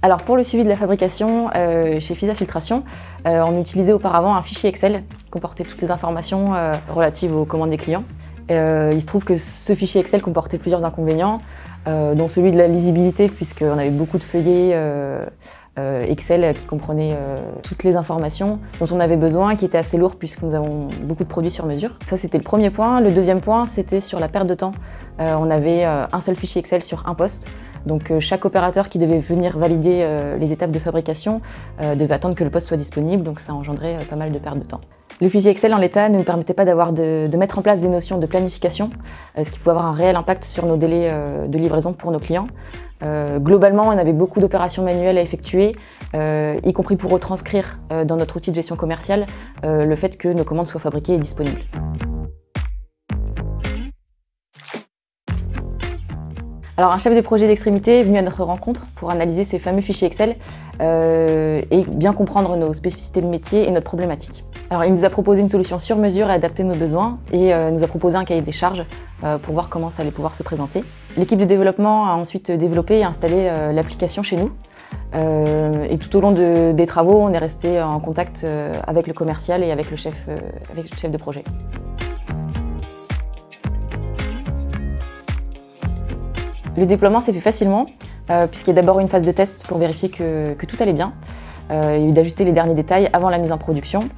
Alors pour le suivi de la fabrication, chez FISA Filtration, on utilisait auparavant un fichier Excel qui comportait toutes les informations relatives aux commandes des clients. Il se trouve que ce fichier Excel comportait plusieurs inconvénients, dont celui de la lisibilité, puisqu'on avait beaucoup de feuillets Excel qui comprenaient toutes les informations dont on avait besoin, qui étaient assez lourds puisque nous avons beaucoup de produits sur mesure. Ça, c'était le premier point. Le deuxième point, c'était sur la perte de temps. On avait un seul fichier Excel sur un poste. Donc chaque opérateur qui devait venir valider les étapes de fabrication devait attendre que le poste soit disponible, donc ça engendrait pas mal de perte de temps. Le fichier Excel en l'état ne nous permettait pas de mettre en place des notions de planification, ce qui pouvait avoir un réel impact sur nos délais de livraison pour nos clients. Globalement, on avait beaucoup d'opérations manuelles à effectuer, y compris pour retranscrire dans notre outil de gestion commerciale le fait que nos commandes soient fabriquées et disponibles. Alors un chef de projet d'extrémité est venu à notre rencontre pour analyser ces fameux fichiers Excel et bien comprendre nos spécificités de métier et notre problématique. Alors il nous a proposé une solution sur mesure et adaptée à nos besoins et nous a proposé un cahier des charges pour voir comment ça allait pouvoir se présenter. L'équipe de développement a ensuite développé et installé l'application chez nous. Et tout au long des travaux, on est resté en contact avec le commercial et avec le chef de projet. Le déploiement s'est fait facilement, puisqu'il y a d'abord une phase de test pour vérifier que tout allait bien, et d'ajuster les derniers détails avant la mise en production.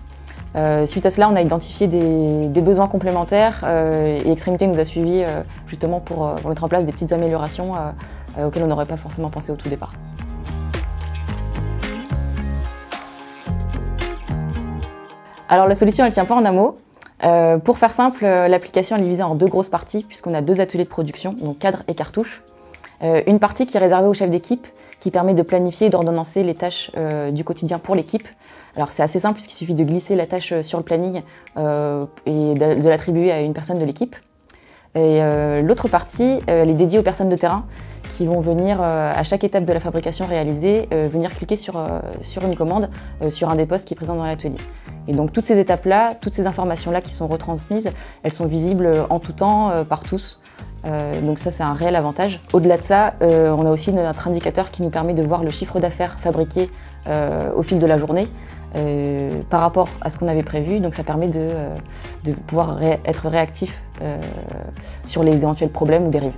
Suite à cela, on a identifié des besoins complémentaires et Extrémité nous a suivis justement pour mettre en place des petites améliorations auxquelles on n'aurait pas forcément pensé au tout départ. Alors la solution, elle ne tient pas en un mot. Pour faire simple, l'application est divisée en deux grosses parties puisqu'on a deux ateliers de production, donc cadre et cartouche. Une partie qui est réservée au chef d'équipe, qui permet de planifier et d'ordonnancer les tâches du quotidien pour l'équipe. Alors c'est assez simple puisqu'il suffit de glisser la tâche sur le planning et de l'attribuer à une personne de l'équipe. Et l'autre partie, elle est dédiée aux personnes de terrain qui vont venir, à chaque étape de la fabrication réalisée, venir cliquer sur une commande, sur un des postes qui est présent dans l'atelier. Et donc toutes ces étapes-là, toutes ces informations-là qui sont retransmises, elles sont visibles en tout temps par tous. Donc ça, c'est un réel avantage. Au-delà de ça, on a aussi notre indicateur qui nous permet de voir le chiffre d'affaires fabriqué au fil de la journée par rapport à ce qu'on avait prévu. Donc ça permet de pouvoir être réactif sur les éventuels problèmes ou dérives.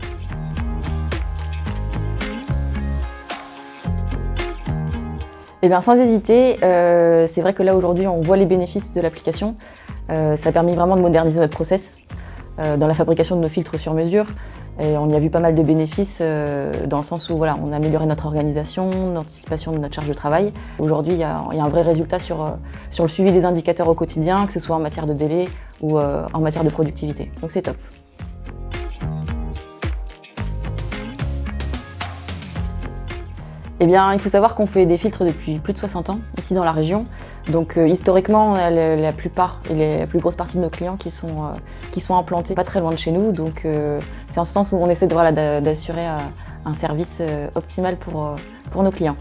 Eh bien, sans hésiter, c'est vrai que là aujourd'hui on voit les bénéfices de l'application. Ça a permis vraiment de moderniser notre process dans la fabrication de nos filtres sur mesure. Et on y a vu pas mal de bénéfices dans le sens où voilà, on a amélioré notre organisation, l'anticipation de notre charge de travail. Aujourd'hui, il y a un vrai résultat sur le suivi des indicateurs au quotidien, que ce soit en matière de délai ou en matière de productivité. Donc c'est top. Eh bien, il faut savoir qu'on fait des filtres depuis plus de 60 ans, ici dans la région. Donc historiquement, on a la plupart et la plus grosse partie de nos clients qui sont implantés pas très loin de chez nous. Donc c'est en ce sens où on essaie d'assurer un service optimal pour nos clients.